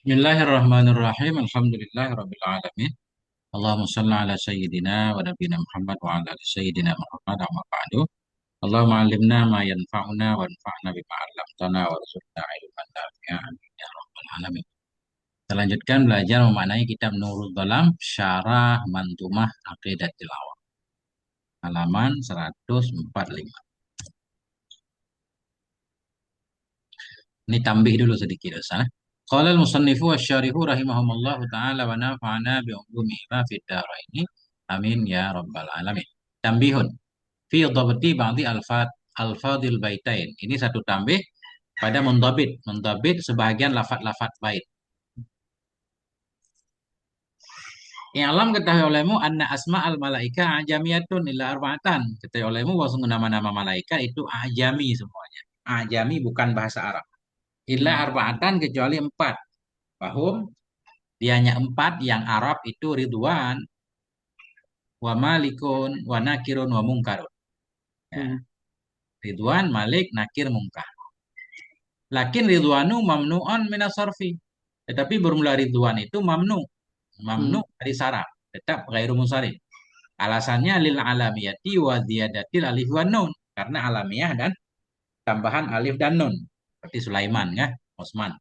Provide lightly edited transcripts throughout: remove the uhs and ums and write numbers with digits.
Bismillahirrahmanirrahim. Alhamdulillahirabbil alamin. Allahumma shalli ala sayyidina wa nabiyina Muhammad wa ala ali sayyidina Muhammad amma ba'du. Allahumma 'allimna ma yanfa'una wanfa'na bima 'allamtana warzuqna ilman nafi'an. Amin ya rabbal alamin. Kita lanjutkan belajar memaknai kitab Nurul Dhalam Syarah Mantumah Aqidatil Awam. Halaman 145. Ini tambih dulu sedikit Ustaz. Qala al-musannifu wasyarihu rahimahumullahu ta'ala wa nafa'ana bi ulumihi ma fid dharaini. Amin ya rabbal alamin. Tambihun fi dhabti ba'di alfadil baitain. Ini satu tambih pada mendhabit sebahagian lafaz-lafaz bait. I'lam ketahui olehmu anna asma'al malaika ajamiyatun illa arba'atan. Ketahui olehmu bahwa nama-nama malaikat itu ajami semuanya. Ajami bukan bahasa Arab. Illa arba'atan kecuali empat. Pahum? Dianya empat yang Arab itu Ridwan, wa Malikun, wa Nakirun, wa Mungkarun. Ya. Ridwan, Malik, Nakir, Mungkar. Lakin Ridwanu mamnu'un minas sarfi. Tetapi bermula Ridwan itu mamnu dari saraf, tetap ghairu munsharif. Alasannya lil alamiyati wa ziyadatil alif wa nun, karena alamiah dan tambahan alif dan nun. Seperti Sulaiman ya, Osman.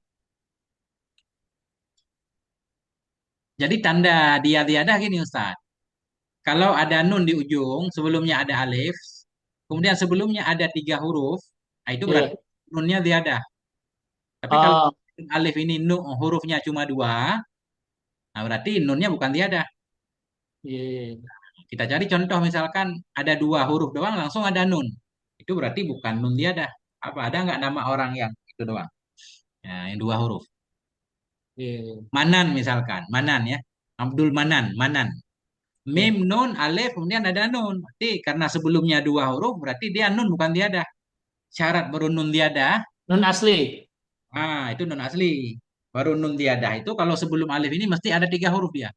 Jadi tanda dia gini Ustaz. Kalau ada nun di ujung, sebelumnya ada alif, kemudian sebelumnya ada tiga huruf, nah itu berarti Iya. nunnya tiada. Tapi kalau Oh, alif ini nun, hurufnya cuma dua, nah berarti nunnya bukan tiada. iya, iya. Kita cari contoh misalkan ada dua huruf doang, langsung ada nun. Itu berarti bukan nun tiada. Apa ada nggak nama orang yang itu doang? Ya, yang dua huruf. Iya. Manan misalkan, Manan ya. Abdul Manan, Manan. Mim, Iya. nun, alif, kemudian ada nun. Berarti karena sebelumnya dua huruf, berarti dia nun bukan tiada. Syarat baru nun tiada. Nun asli. Itu nun asli. Baru nun tiada itu kalau sebelum alif ini mesti ada tiga huruf dia.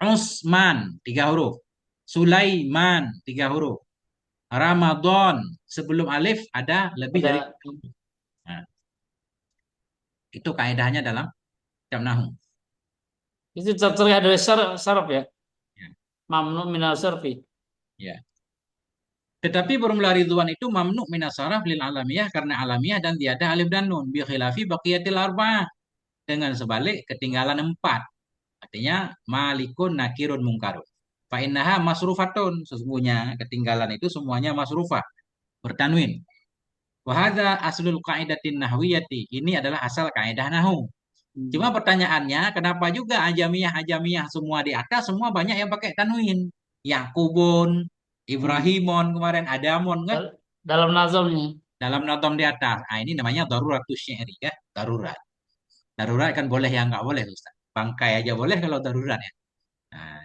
Usman, tiga huruf. Sulaiman, tiga huruf. Ramadan, sebelum alif ada lebih dari. Ada Nah, itu kaidahnya dalam kitab Nahu. itu terlihat dari saraf ya. Ya, Mamnu minal sarfi. ya. Tetapi bermula Ridwan itu mamnu minas saraf lil alamiyah karena alamiah dan tiada alif dan nun. Bi khilafi baqiyatil arba'ah. Dengan sebalik ketinggalan empat. Artinya malikun nakirun mungkarun. Fa innaha masrufatun. Sesungguhnya ketinggalan itu semuanya masrufah. Bertanwin. Wahada aslul kaidatin nahwiyati. Ini adalah asal kaidah nahu. Cuma Hmm. pertanyaannya, kenapa juga ajamiyah semua di atas, semua banyak yang pakai tanwin. Yakubun, Hmm. Ibrahimon kemarin, Adamon kan? Dalam nazamnya. Dalam notom di atas. Ini namanya darurat syi'ri ya. Darurat. Darurat kan boleh yang nggak boleh Ustaz. Bangkai aja boleh kalau darurat ya. Nah,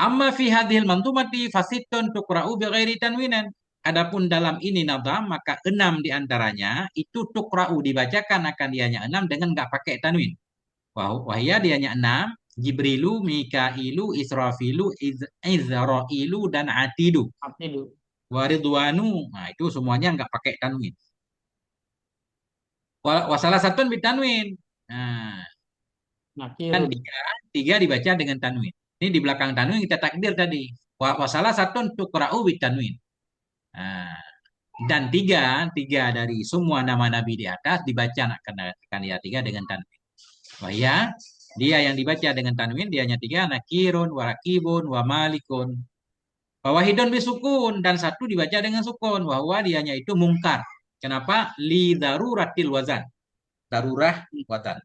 amma fi hadhil mantumati fasitun tuqra'u bighairi tanwinan. Adapun dalam ini nadam maka enam diantaranya itu tuqra'u dibacakan akan dianya enam dengan nggak pakai tanwin. Wahya dianya enam. Jibrilu, Mikailu, Israfilu, Izrailu, dan Atidu. Arti itu. Waridwanu. Nah itu semuanya nggak pakai tanwin. Wasalah satu bitanwin. Nah, kan Nakirun. tiga dibaca dengan tanwin. Ini di belakang tanwin kita takdir tadi. Wasalah satu untuk ra'u bitanwin. Nah, dan tiga dari semua nama nabi di atas dibaca akan dia tiga dengan tanwin. Wah ya, dia yang dibaca dengan tanwin dianya tiga nakirun, warakibun, wa malikun. Wahidun bisukun dan satu dibaca dengan sukun. Bahwa dianya itu mungkar. Kenapa? Li daruratil wazan. Darurah wazan.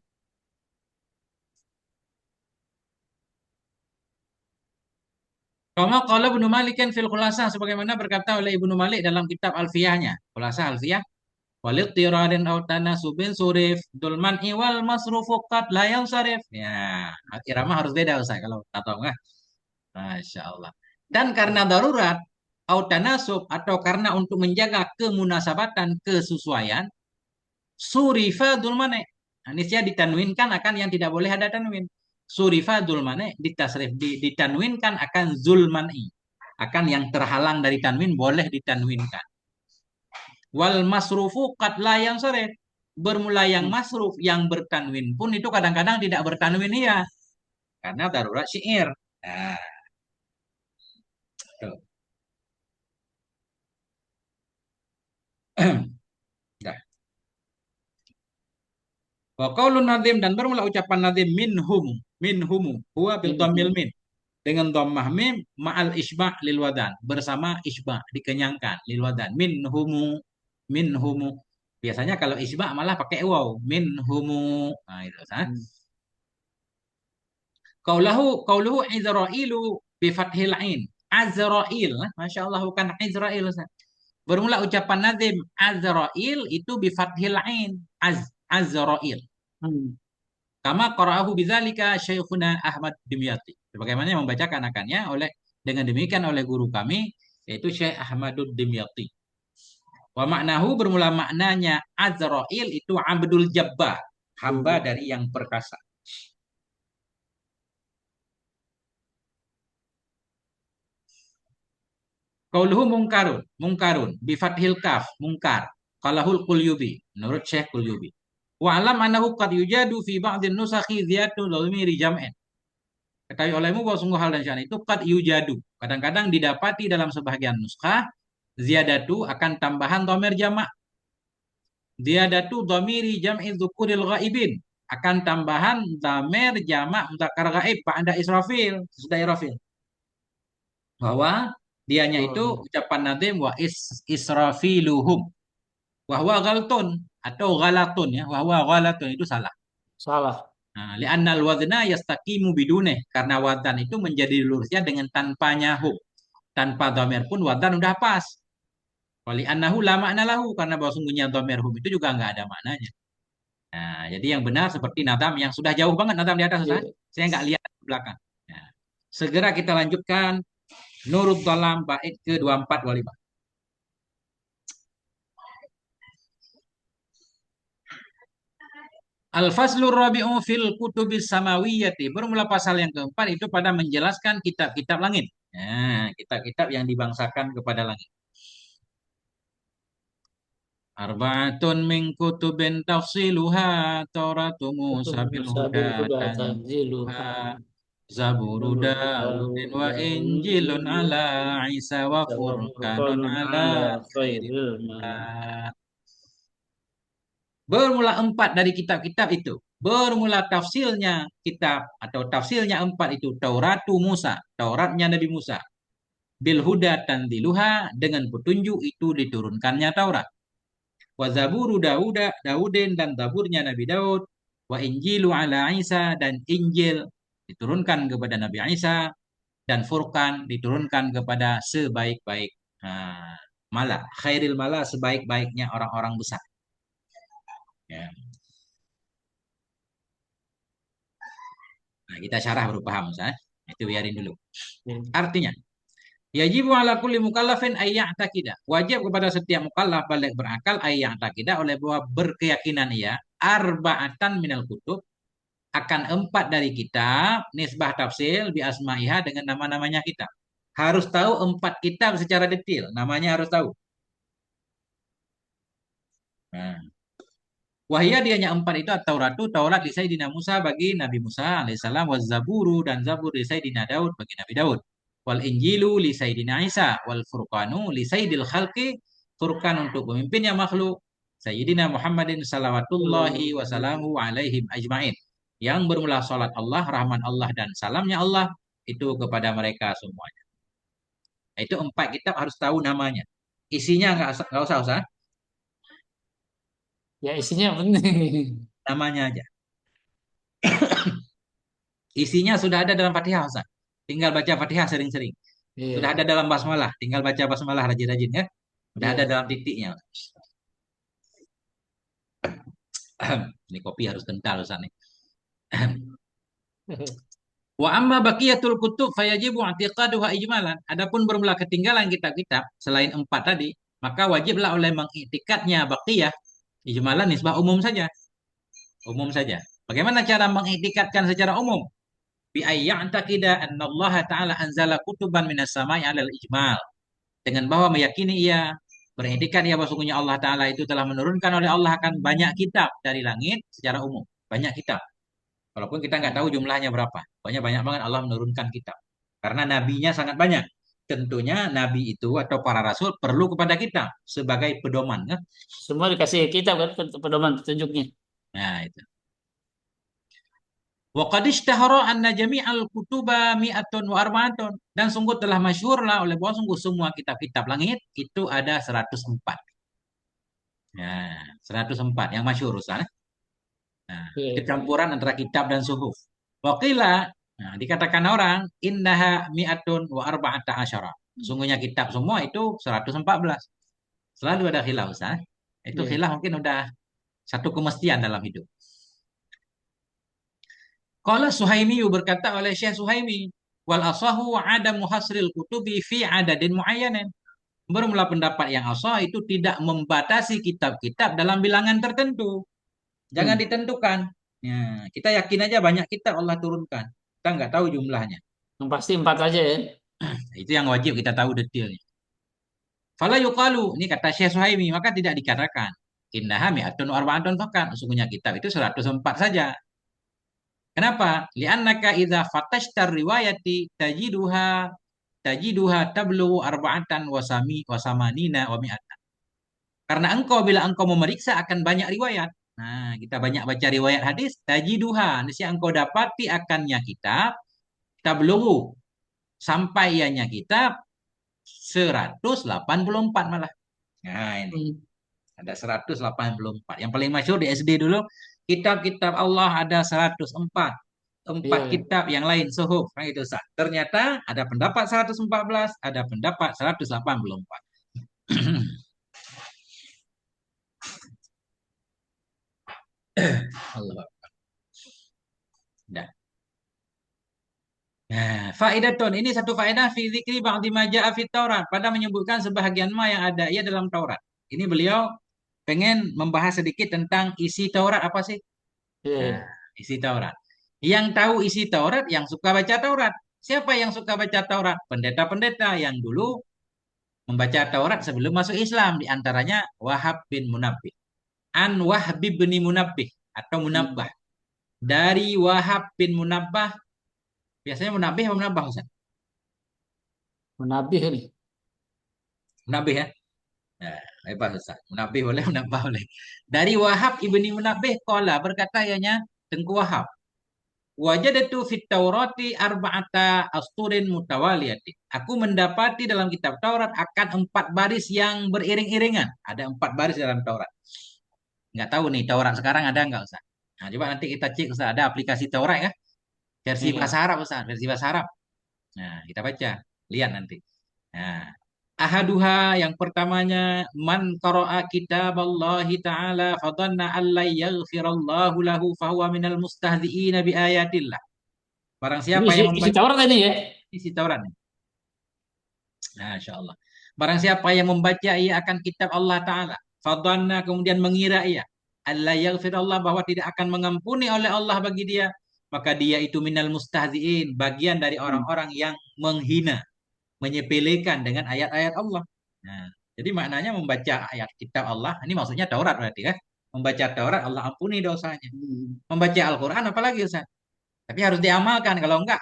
Kama qala Ibnu Malik kan fil Khulasah sebagaimana berkata oleh Ibnu Malik dalam kitab Alfiyahnya. Khulasah Alfiyah. Walid tiradin aw tanasubin surif dulman iwal masrufu qad la yansarif. Ya, irama harus beda Ustaz kalau tahu enggak. Masya Allah. Dan karena darurat au tanasub atau karena untuk menjaga kemunasabatan kesesuaian surifa dulmane. Anisnya ditanwinkan akan yang tidak boleh ada tanwin. Surifa dulmane ditasrif ditanwinkan akan zulmani. Akan yang terhalang dari tanwin boleh ditanwinkan. Wal masrufu qad la yansarif. bermula yang Hmm. masruf yang bertanwin pun itu kadang-kadang tidak bertanwin iya karena darurat syair. Nah, tuh. Dah. Wa qaulun nadim dan bermula ucapan nadim minhumu huwa bidhammil Minhum. min dengan dhammah mim ma'al isba' lil wadan bersama isba' dikenyangkan lil wadan minhumu biasanya kalau isba' malah pakai waw minhumu nah itu kan Hmm. qauluhu Izrailu bi fathil ain Azrail Masya Allah bukan Izrail Ustaz. Bermula ucapan nazim Azrail itu bi fathil ain Azrail Hmm. kama qara'ahu bidzalika Syekhuna Ahmad Dimyati sebagaimana yang membacakan akannya oleh dengan demikian oleh guru kami yaitu Syekh Ahmadud Dimyati wa maknahu bermula maknanya Azrail itu Abdul Jabbar hamba Juga. dari yang perkasa. Qauluhu mungkarun bi fathil kaf mungkar qalahul Qulyubi menurut Syekh Qulyubi wa alam annahu qad yujadu fi ba'dhin nusakhi ziyadatu dhamiri jam'in ketahui olehmu bahwa sungguh hal dan sya'an itu qad yujadu kadang-kadang didapati dalam sebagian nuskah ziyadatu akan tambahan dhamir jamak ziyadatu dhamiri jam'i dzukuril ghaibin akan tambahan dhamir jamak mudzakkar ghaib ba'da israfil sudah israfil bahwa dianya itu Oh, ucapan nadim wa israfiluhum wahwa galtun atau galatun ya wahwa galatun itu salah. salah. Nah, li'annal wazna yastaqimu biduneh karena wazan itu menjadi lurusnya dengan tanpanya hum tanpa dhamir pun wazan udah pas. Wali annahu la makna lahu karena bahwa sungguhnya dhamir hum itu juga nggak ada maknanya. Nah, jadi yang benar seperti nadam yang sudah jauh banget nadam di atas Ustaz. Iya. Saya nggak lihat ke belakang. Nah, segera kita lanjutkan Nurut Dalam bait ke-24 25. Al-Faslur Rabi'u fil Kutubis Samawiyyati. Bermula pasal yang keempat itu pada menjelaskan kitab-kitab langit. Nah, kitab-kitab yang dibangsakan kepada langit. Arba'atun min kutubin tafsiluha Tauratu Itu Musa bil huda Sabil Huda tanziluha Tanziluha. Zaburu Daudin Daud wa Injilun Injil. ala Isa wa Furqanun Furqanun ala ala khairi. khairil man. Bermula empat dari kitab-kitab itu. Bermula tafsirnya kitab atau tafsirnya empat itu Tauratu Musa, Tauratnya Nabi Musa. Bil huda tanziluha dengan petunjuk itu diturunkannya Taurat. Wa zaburu Daudin dan zaburnya Nabi Daud. Wa injilu ala Isa dan Injil diturunkan kepada Nabi Isa dan Furqan diturunkan kepada sebaik-baik mala. Khairil mala sebaik-baiknya orang-orang besar. Ya. Nah, kita syarah baru paham, Ustaz. Itu biarin dulu. Hmm. Artinya, yajibu ala kulli mukallafin ayya'taqida. Wajib kepada setiap mukallaf balik berakal ayya'taqida oleh bahwa berkeyakinan ia arba'atan minal kutub akan empat dari kitab nisbah tafsir bi asma'iha dengan nama-namanya kitab. Harus tahu empat kitab secara detail, namanya harus tahu. Nah, wahia dianya empat itu at-Tauratu, Taurat di Sayyidina Musa bagi Nabi Musa alaihissalam, wa Zaburu dan Zabur di Sayyidina Daud bagi Nabi Daud. Wal Injilu li Sayyidina Isa, wal Furqanu li Sayyidil Khalqi, Furqan untuk pemimpinnya makhluk, Sayyidina Muhammadin salawatullahi wasalamu alaihim ajmain. Yang bermula salat Allah, rahman Allah dan salamnya Allah itu kepada mereka semuanya. Itu empat kitab harus tahu namanya. Isinya nggak usah, Ya isinya penting. namanya aja. Isinya sudah ada dalam Fatihah, Ustaz. Tinggal baca Fatihah sering-sering. Sudah ada Iya, dalam basmalah, tinggal baca basmalah rajin-rajin ya. Sudah ada iya. dalam titiknya. Ini kopi harus kental Ustaz nih. Wa amma baqiyatul kutub fayajibu i'tiqaduha ijmalan. Adapun bermula ketinggalan kitab-kitab selain empat tadi, maka wajiblah oleh mengiktikadnya baqiyah ijmalan nisbah umum saja. Umum saja. Bagaimana cara mengiktikadkan secara umum? Bi ayya'taqida anna Allah Ta'ala anzala kutuban minas sama'i 'alal ijmal. Dengan bahwa meyakini ia Beretikat ya bahwa sungguhnya Allah Ta'ala itu telah menurunkan oleh Allah akan banyak kitab dari langit secara umum. Banyak kitab. Walaupun kita nggak tahu jumlahnya berapa. Pokoknya banyak banget Allah menurunkan kitab. Karena nabinya sangat banyak. Tentunya nabi itu atau para rasul perlu kepada kita sebagai pedoman. Kan? Semua dikasih kitab kan pedoman petunjuknya. Nah, itu. Wa qad ishtahara anna jami'al kutuba mi'atun wa arba'atun. Dan sungguh telah masyhur lah oleh bahwa sungguh semua kitab-kitab langit itu ada 104. Nah, 104 yang masyhur Ustaz. Nah, Oke. kecampuran antara kitab dan suhuf. Waqila, nah, dikatakan orang innaha mi'atun wa arba'ata asyara. Sungguhnya kitab semua itu 114. Selalu ada khilaf Ustaz. Itu Iya. khilaf mungkin udah satu kemestian dalam hidup. Qala Suhaimi berkata oleh Syekh Suhaimi, wal asahu ada muhasril kutubi fi adadin muayyanin. Bermula pendapat yang asah itu tidak membatasi kitab-kitab dalam bilangan tertentu. Jangan Hmm. ditentukan. Ya, kita yakin aja banyak kitab Allah turunkan. Kita nggak tahu jumlahnya. Yang pasti 4 aja ya. Itu yang wajib kita tahu detailnya. Fala yuqalu, ini kata Syekh Suhaimi, maka tidak dikatakan. Innaha mi'atun arba'atun fakat. Sesungguhnya kitab itu 104 saja. Kenapa? Li'annaka idza fatashtar riwayati tajiduha tablughu arba'atan wasamanina wa mi'atan. Karena engkau bila engkau memeriksa akan banyak riwayat. Nah, kita banyak baca riwayat hadis, tajiduha, niscaya engkau dapati akannya kitab tablughu sampai ianya kitab 184 malah. Nah, ini Hmm. ada 184. Yang paling masyhur di SD dulu, kitab-kitab Allah ada 104. Empat Iya. kitab yang lain suhuf. Nah, itu Ustaz. Ternyata ada pendapat 114, ada pendapat 184. Allah. Dah. Nah, faidatun ini satu faedah fi dzikri ba'di ma ja'a fit Taurat pada menyebutkan sebahagian ma yang ada ia dalam Taurat. Ini beliau pengen membahas sedikit tentang isi Taurat apa sih? Nah, Iya. isi Taurat. Yang tahu isi Taurat yang suka baca Taurat. Siapa yang suka baca Taurat? Pendeta-pendeta yang dulu membaca Taurat sebelum masuk Islam, di antaranya Wahab bin Munabbih. An Wahbi bin Munabbih atau Hmm. Munabbah. Dari Wahab bin Munabbah, biasanya Munabbih atau Munabbah Ustaz? Menabih ini. Munabbih ya. Nah, hebat Ustaz. Munabbih boleh, Munabbah boleh. Dari Wahab ibni Munabbih qala berkata ianya Tengku Wahab, wajadatu fit Taurati arba'ata asturin mutawaliyati. Aku mendapati dalam kitab Taurat akan 4 baris yang beriring-iringan. Ada 4 baris dalam Taurat. Nggak tahu nih Taurat sekarang ada nggak Ustaz? Nah, coba nanti kita cek Ustaz. Ada aplikasi Taurat ya. Versi Iya. bahasa Arab Ustaz. Versi bahasa Arab. Nah, kita baca. Lihat nanti. Nah, ahaduha yang pertamanya man qara'a kitaballahi ta'ala fadhanna an la yaghfirallahu lahu fahuwa minal mustahzi'ina bi ayatillah. Barang Ini siapa isi, yang isi membaca Taurat ini ya. isi Taurat. Nah, Insya Allah. Barang siapa yang membaca ia akan kitab Allah Ta'ala. Fadhanna kemudian mengira ia. Allah yaghfirullah bahwa tidak akan mengampuni oleh Allah bagi dia. Maka dia itu minal mustahzi'in. Bagian dari Hmm. orang-orang yang menghina. Menyepelekan dengan ayat-ayat Allah. Nah, jadi maknanya membaca ayat kitab Allah. Ini maksudnya Taurat berarti kan. Membaca Taurat Allah ampuni dosanya. Hmm. Membaca Al-Quran apalagi Ustaz. Tapi harus diamalkan. Kalau enggak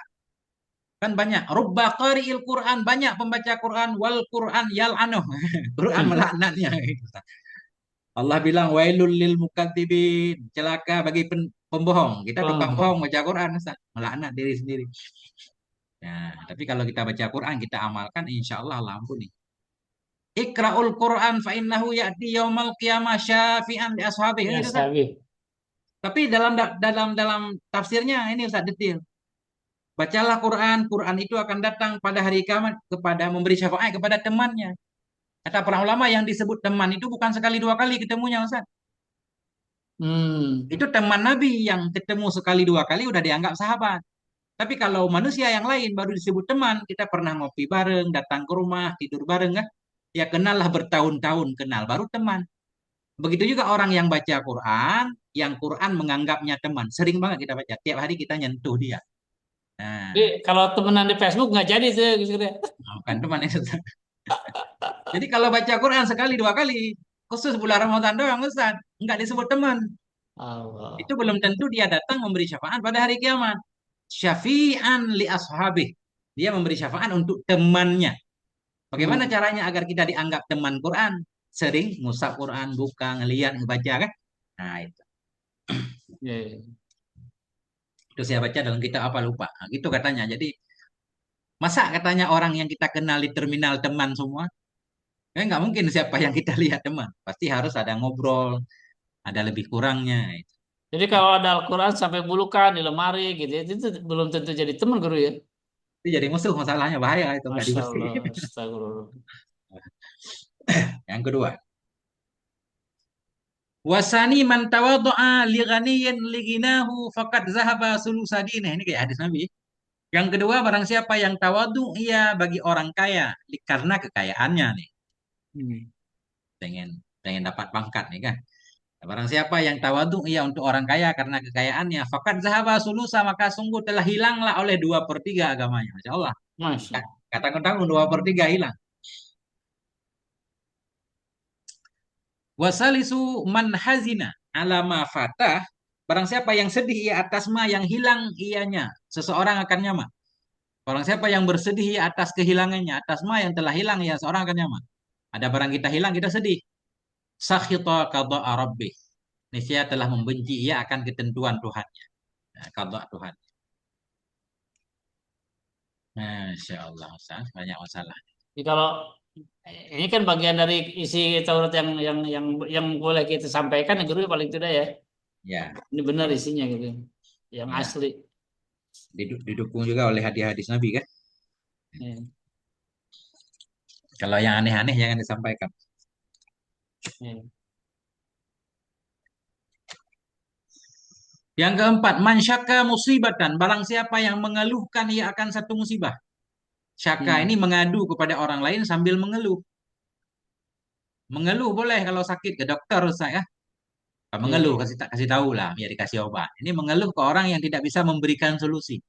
kan banyak rubba qari'il Quran banyak pembaca Quran wal Quran yal'anuh Quran melaknatnya Allah bilang wailul lil mukadzibin celaka bagi pembohong kita tukang Oh. bohong baca Quran Ustaz melaknat diri sendiri nah tapi kalau kita baca Quran kita amalkan insya Allah Allah ampuni Iqra'ul Quran fa innahu ya'ti yaumal qiyamah syafi'an li ashabihi Ya, itu Ustaz sabi. tapi dalam tafsirnya ini Ustaz detail. Bacalah Quran, Quran itu akan datang pada hari kiamat kepada memberi syafaat kepada temannya. Kata para ulama yang disebut teman itu bukan sekali dua kali ketemunya Ustaz. Hmm. Itu teman Nabi yang ketemu sekali dua kali udah dianggap sahabat. Tapi kalau manusia yang lain baru disebut teman, kita pernah ngopi bareng, datang ke rumah, tidur bareng kan? Ya kenal lah bertahun-tahun kenal, baru teman. Begitu juga orang yang baca Quran, yang Quran menganggapnya teman. Sering banget kita baca, tiap hari kita nyentuh dia. Nah, Jadi kalau temenan di Facebook nggak jadi tuh gitu ya. bukan teman itu. Jadi kalau baca Quran sekali dua kali, khusus bulan Ramadan doang Ustaz, nggak disebut teman. Itu Allah. belum tentu dia datang memberi syafaat pada hari kiamat. Syafi'an li ashabih. Dia memberi syafaat untuk temannya. Bagaimana Hmm. caranya agar kita dianggap teman Quran? Sering musab Quran, buka, ngeliat, ngebaca kan? Nah, Ya, ya. itu saya baca dalam kitab apa lupa. Nah, gitu katanya. Jadi, masa katanya orang yang kita kenal di terminal teman semua? Nggak mungkin siapa yang kita lihat teman. Pasti harus ada ngobrol, ada lebih kurangnya. Jadi kalau ada Al-Quran sampai bulukan di lemari gitu ya, itu belum tentu jadi teman guru ya. Itu jadi musuh masalahnya, bahaya itu nggak Masya Allah, dibersihin. astagfirullah. Yang kedua, wasani man tawadhu'a li ghaniyin li ghinahu faqad zahaba sulusadine. Ini kayak hadis Nabi. Yang kedua, barang siapa yang tawadu ia bagi orang kaya karena kekayaannya nih. Hmm. Pengen pengen dapat pangkat nih kan. Nah, barang siapa yang tawadu ia untuk orang kaya karena kekayaannya, faqad zahaba sulusa maka sungguh telah hilanglah oleh 2/3 agamanya. Masya Allah. Masya. Kata-kata 2/3 hilang. Wasalisu man hazina ala ma fatah. Barang siapa yang sedih ia atas ma yang hilang ianya. Seseorang akan nyaman. Barang siapa yang bersedih ia atas kehilangannya. Atas ma yang telah hilang ia seorang akan nyaman. Ada barang kita hilang kita sedih. Sakhita qada'a rabbih. Niscaya telah membenci ia akan ketentuan Tuhannya. Nah, qada' Tuhan. Masya Allah. Ustaz. Banyak masalah. Jadi kalau ini kan bagian dari isi Taurat yang boleh kita sampaikan, ya guru paling tidak ya. Ya, Ini benar betul. isinya gitu, yang Ya, asli. didukung juga oleh hadis-hadis Nabi kan. Ya, Kalau yang aneh-aneh jangan disampaikan. ya. Yang keempat, man syaka musibatan. Barang siapa yang mengeluhkan ia akan satu musibah. Syaka ini Hmm. mengadu kepada orang lain sambil mengeluh. Mengeluh boleh kalau sakit ke dokter Ustaz ya. Ya, Mengeluh ya. kasih tahu lah, biar dikasih obat. Ini mengeluh ke orang yang tidak bisa memberikan solusi.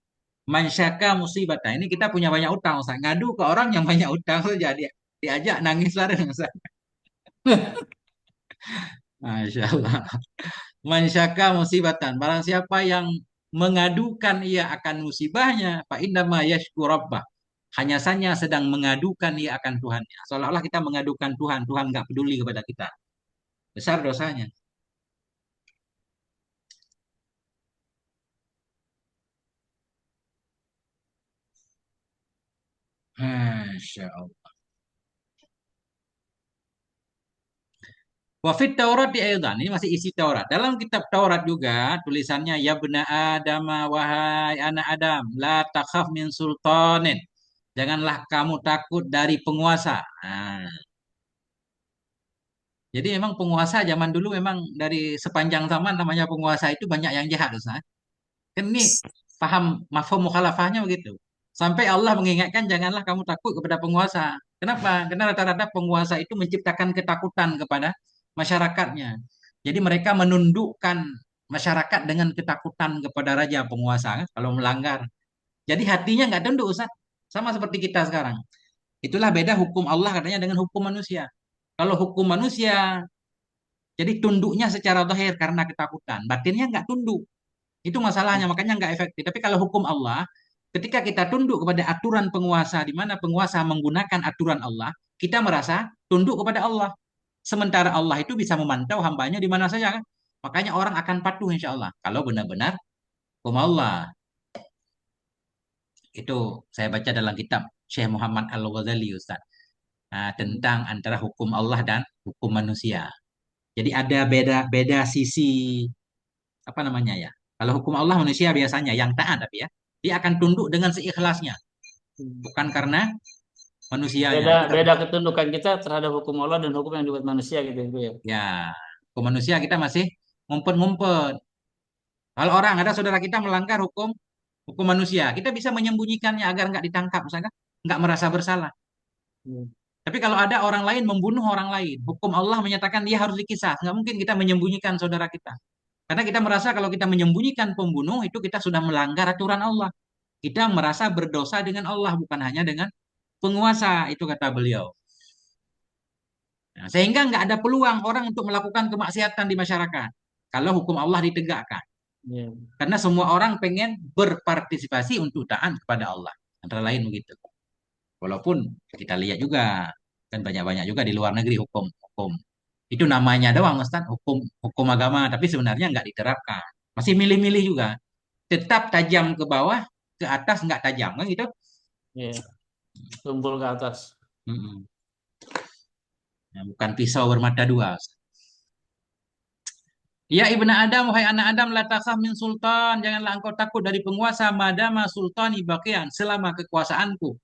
Man syaka musibatan. Ini kita punya banyak utang Ustaz. Ngadu ke orang yang banyak utang saja dia diajak nangis larang Ustaz. Masya Allah. Man syaka musibatan. Barang siapa yang mengadukan ia akan musibahnya, fa innama yashku rabbah. Hanya saja sedang mengadukan ia akan Tuhannya. Seolah-olah kita mengadukan Tuhan, Tuhan nggak peduli kepada kita. Besar dosanya. Masya Allah. Wafid Taurat di Aydan, ini masih isi Taurat. Dalam kitab Taurat juga tulisannya ya bena Adam wahai anak Adam, la takhaf min sultanin. Janganlah kamu takut dari penguasa. Nah, jadi memang penguasa zaman dulu memang dari sepanjang zaman namanya penguasa itu banyak yang jahat Ustaz. Kan ini paham mafhum mukhalafahnya begitu. Sampai Allah mengingatkan janganlah kamu takut kepada penguasa. Kenapa? Karena rata-rata penguasa itu menciptakan ketakutan kepada masyarakatnya. Jadi mereka menundukkan masyarakat dengan ketakutan kepada raja penguasa kan, kalau melanggar. Jadi hatinya nggak tunduk Ustaz. Sama seperti kita sekarang. Itulah beda hukum Allah katanya dengan hukum manusia. Kalau hukum manusia, jadi tunduknya secara zahir karena ketakutan. Batinnya nggak tunduk. Itu masalahnya, makanya nggak efektif. Tapi kalau hukum Allah, ketika kita tunduk kepada aturan penguasa, di mana penguasa menggunakan aturan Allah, kita merasa tunduk kepada Allah. Sementara Allah itu bisa memantau hambanya di mana saja kan. Makanya orang akan patuh insya Allah. Kalau benar-benar hukum Allah. Itu saya baca dalam kitab Syekh Muhammad Al-Ghazali Ustaz. Nah, tentang antara hukum Allah dan hukum manusia. Jadi ada beda sisi apa namanya ya. Kalau hukum Allah manusia biasanya yang taat tapi ya, dia akan tunduk dengan seikhlasnya, bukan karena manusianya. Beda Itu beda ketundukan kita terhadap hukum Allah dan hukum yang dibuat manusia gitu ya. ya, hukum manusia kita masih ngumpet-ngumpet. Kalau orang ada saudara kita melanggar hukum hukum manusia, kita bisa menyembunyikannya agar nggak ditangkap, misalkan nggak merasa bersalah. Hmm. Tapi kalau ada orang lain membunuh orang lain, hukum Allah menyatakan dia harus dikisah. Nggak mungkin kita menyembunyikan saudara kita. Karena kita merasa kalau kita menyembunyikan pembunuh, itu kita sudah melanggar aturan Allah. Kita merasa berdosa dengan Allah, bukan hanya dengan penguasa, itu kata beliau. Nah, sehingga nggak ada peluang orang untuk melakukan kemaksiatan di masyarakat kalau hukum Allah ditegakkan. Iya. Karena semua orang pengen berpartisipasi untuk taat kepada Allah. Antara lain begitu. Walaupun kita lihat juga kan banyak-banyak juga di luar negeri hukum-hukum. Itu namanya doang Ustaz, hukum hukum agama, tapi sebenarnya nggak diterapkan. Masih milih-milih juga. Tetap tajam ke bawah, ke atas nggak tajam kan gitu. Iya. Tumpul ke atas. Mm-mm. Nah, bukan pisau bermata dua. Ya ibna Adam, wahai anak Adam, la takhaf min sultan. Janganlah engkau takut dari penguasa, madama sultani baqiyan. Selama kekuasaanku,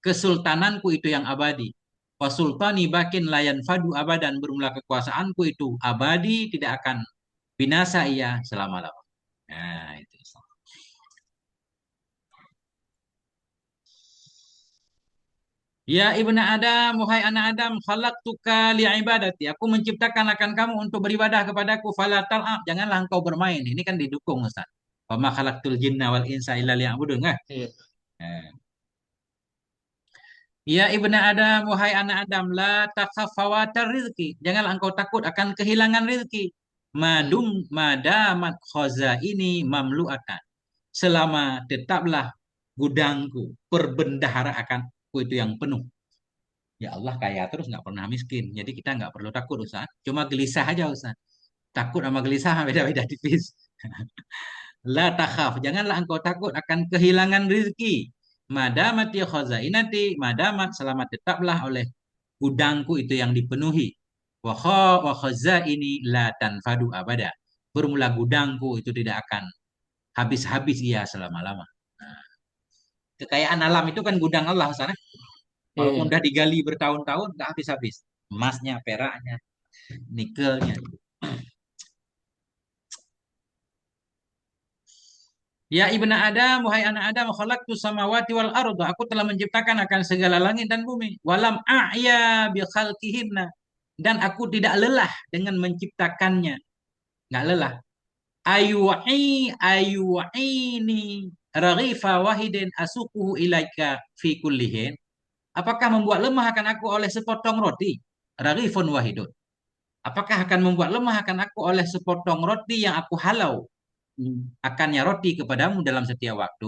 kesultananku itu yang abadi. Wa sultani bakin layan fadu abadan. Bermula kekuasaanku itu abadi, tidak akan binasa ia selama-lamanya. Nah, itu. Ya ibna Adam, wahai anak Adam, khalaqtuka li'ibadati. Aku menciptakan akan kamu untuk beribadah kepadaku. Fala tal'ab, janganlah engkau bermain. Ini kan didukung Ustaz. Wa ma khalaqtul jinna wal insa illa liya'budun. Iya. Eh. Ya ibna Adam, wahai anak Adam, la takhaf fawatar rizki. Janganlah engkau takut akan kehilangan rizki. Hmm. Madamat khoza ini mamlu'atan. Selama tetaplah gudangku, perbendaharaan itu yang penuh. Ya Allah kaya terus nggak pernah miskin. Jadi kita nggak perlu takut Ustaz. Cuma gelisah aja Ustaz. Takut sama gelisah beda-beda tipis. La takhaf, janganlah engkau takut akan kehilangan rizki. Madamat ya khazainati, madamat selamat tetaplah oleh gudangku itu yang dipenuhi. Wa khazaini la tanfadu abada. Bermula gudangku itu tidak akan habis-habis ia selama-lama. Nah, kekayaan alam itu kan gudang Allah sana. Walaupun Iya. udah digali bertahun-tahun nggak habis-habis. Emasnya, peraknya, nikelnya. Ya ibna Adam, wahai anak Adam, khalaqtu samawati wal arda. Aku telah menciptakan akan segala langit dan bumi. Walam a'ya bi khalqihinna. Dan aku tidak lelah dengan menciptakannya. Nggak lelah. Ayu'ini raghifa wahidin asukuhu ilaika fi kullihin. Apakah membuat lemah akan aku oleh sepotong roti? Raghifun wahidun. Apakah akan membuat lemah akan aku oleh sepotong roti yang aku halau Hmm. akannya roti kepadamu dalam setiap waktu?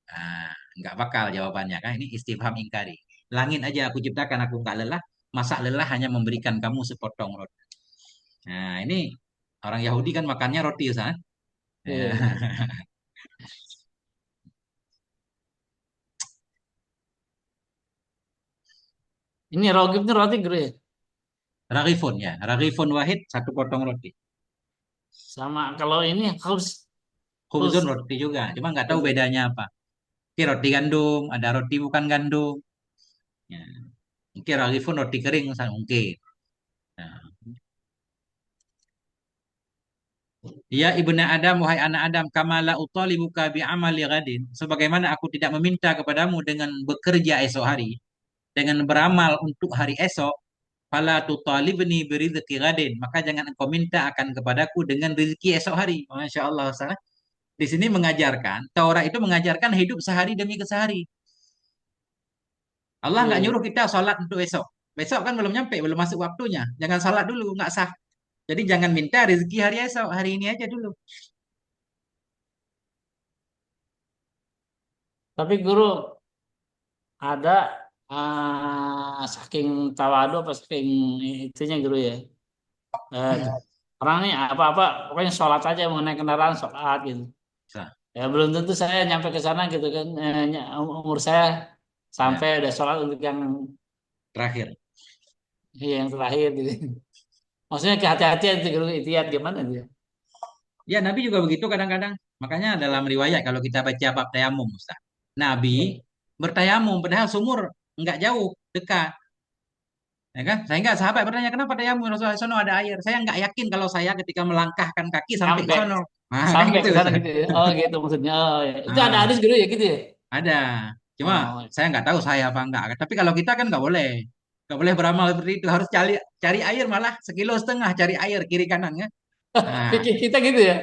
Ah, nggak bakal jawabannya kan? Ini istifham ingkari. Langit aja aku ciptakan, aku nggak lelah. Masa lelah hanya memberikan kamu sepotong roti. Nah, ini orang Yahudi kan makannya roti, Ustaz. Ya. Iya. Ini rogib ini roti gede ya. Raghifun ya, raghifun wahid satu potong roti. Sama kalau ini harus harus Khubzun roti juga, cuma nggak tahu bedanya apa. Mungkin roti gandum, ada roti bukan gandum. Ya. Mungkin raghifun roti kering, Ustaz. Mungkin. Nah, ya ibna Adam, wahai anak Adam, kamala utalibuka bi amali ghadin. Sebagaimana aku tidak meminta kepadamu dengan bekerja esok hari, dengan beramal untuk hari esok, fala tutalibni birizqi ghadin. Maka jangan engkau minta akan kepadaku dengan rezeki esok hari. Masya Allah, Ustaz. Di sini mengajarkan, Taurat itu mengajarkan hidup sehari demi kesehari. Allah nggak iya. nyuruh kita sholat untuk esok. Besok kan belum nyampe, belum masuk waktunya. Jangan sholat dulu, nggak sah. Jadi jangan minta rezeki hari esok, hari ini aja dulu. Tapi guru ada saking tawadu apa saking itunya guru ya. Eh, orang nih apa-apa pokoknya sholat aja mengenai kendaraan sholat gitu. Sah. Ya belum tentu saya nyampe ke sana gitu kan. Umur saya Ya, sampai udah sholat untuk yang terakhir. yang terakhir gitu. Maksudnya kehati-hatian itu guru ihtiyat gimana dia? Ya, Nabi juga begitu kadang-kadang. Makanya dalam riwayat kalau kita baca bab tayamum, Ustaz. Nabi bertayamum padahal sumur nggak jauh, dekat. Ya kan? Sehingga sahabat bertanya, kenapa tayamum Rasulullah sono ada air? Saya nggak yakin kalau saya ketika melangkahkan kaki sampai ke Sampai sono. Nah, kan sampai gitu, ke sana Ustaz. gitu ya. Oh gitu maksudnya. Oh, ya. Itu ada Ah, hadis guru ya gitu ya. ada. Cuma Oh, saya nggak tahu saya apa enggak. Tapi kalau kita kan nggak boleh. Nggak boleh beramal seperti itu. Harus cari cari air malah 1,5 kilo cari air kiri kanan ya. Nah, pikir kita gitu ya.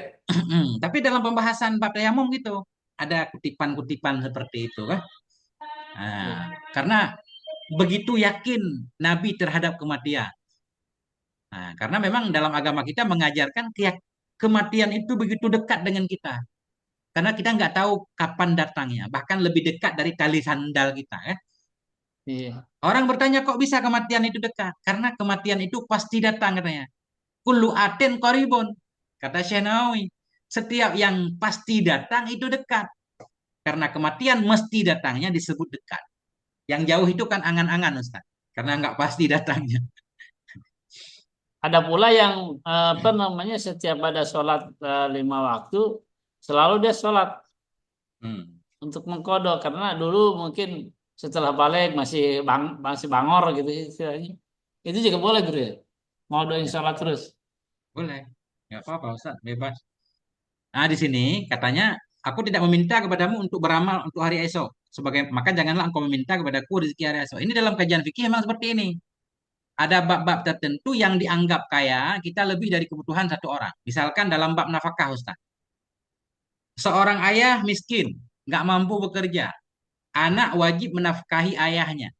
tapi dalam pembahasan bab tayamum gitu ada kutipan-kutipan seperti itu kan. Iya. Nah, karena begitu yakin Nabi terhadap kematian. Nah, karena memang dalam agama kita mengajarkan kematian itu begitu dekat dengan kita. Karena kita nggak tahu kapan datangnya, bahkan lebih dekat dari tali sandal kita. Ya. Iya. Orang bertanya kok bisa kematian itu dekat? Karena kematian itu pasti datang katanya. Kullu atin koribun. Kata Syekh Nawawi. Setiap yang pasti datang itu dekat. Karena kematian mesti datangnya disebut dekat. Yang jauh itu kan angan-angan Ustaz. Karena nggak pasti datangnya. Ada pula yang apa namanya setiap ada sholat 5 waktu selalu dia sholat Hmm. untuk mengkodok karena dulu mungkin setelah balik masih bangor gitu istilahnya. Itu juga boleh gitu ya. Ngodoin Ya, sholat terus. boleh. Nggak apa-apa Ustaz, bebas. Nah, di sini katanya, aku tidak meminta kepadamu untuk beramal untuk hari esok. Maka janganlah engkau meminta kepadaku rezeki hari esok. Ini dalam kajian fikih memang seperti ini. Ada bab-bab tertentu yang dianggap kaya kita lebih dari kebutuhan satu orang. Misalkan dalam bab nafkah Ustaz. Seorang ayah miskin, nggak mampu bekerja. Anak wajib menafkahi ayahnya.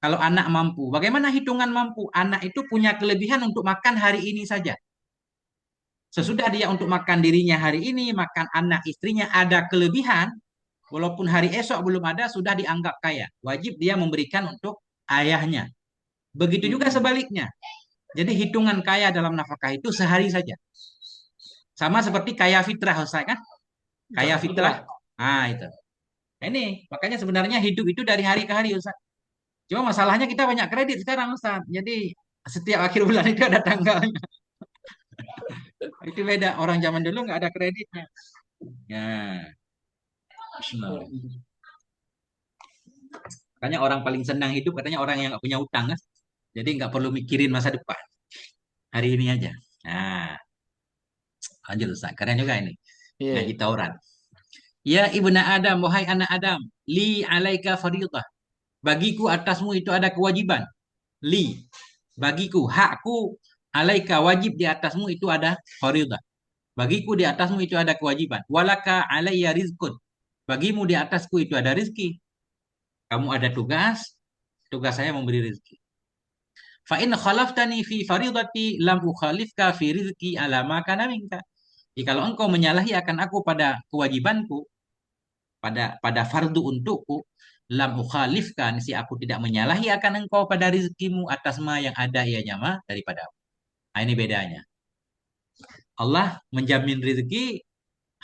Kalau anak mampu, bagaimana hitungan mampu? Anak itu punya kelebihan untuk makan hari ini saja. Sesudah dia untuk makan dirinya hari ini, makan anak istrinya ada kelebihan, walaupun hari esok belum ada, sudah dianggap kaya. Wajib dia memberikan untuk ayahnya. Begitu juga Hmm. sebaliknya. Jadi hitungan kaya dalam nafkah itu sehari saja. Sama seperti kaya fitrah, Ustaz kan? Kaya Zakat fitrah. fitrah. Nah, itu. Nah, ini makanya sebenarnya hidup itu dari hari ke hari, Ustaz. Cuma masalahnya kita banyak kredit sekarang, Ustaz. Jadi setiap akhir bulan itu ada tanggalnya. Itu beda. Orang zaman dulu nggak ada kreditnya. Ya, Bismillah. Makanya orang paling senang hidup katanya orang yang nggak punya utang kan. Jadi nggak perlu mikirin masa depan. Hari ini aja. Nah, lanjut Ustaz. Keren juga ini. Ngaji Iya. Taurat. Ya ibna Adam, wahai anak Adam, li alaika faridah. Bagiku atasmu itu ada kewajiban. Li, bagiku, hakku, alaika wajib di atasmu itu ada faridah. Bagiku di atasmu itu ada kewajiban. Walaka alayya rizkun. Bagimu di atasku itu ada rizki. Kamu ada tugas, tugas saya memberi rizki. Fa in khalaftani fi faridati lam ukhalifka fi rizki ala ma kana minka. Jikalau engkau menyalahi akan aku pada kewajibanku, pada fardu untukku, lam ukhalifkan si aku tidak menyalahi akan engkau pada rizkimu atas ma yang ada ianya ma daripada aku. Nah, ini bedanya. Allah menjamin rezeki,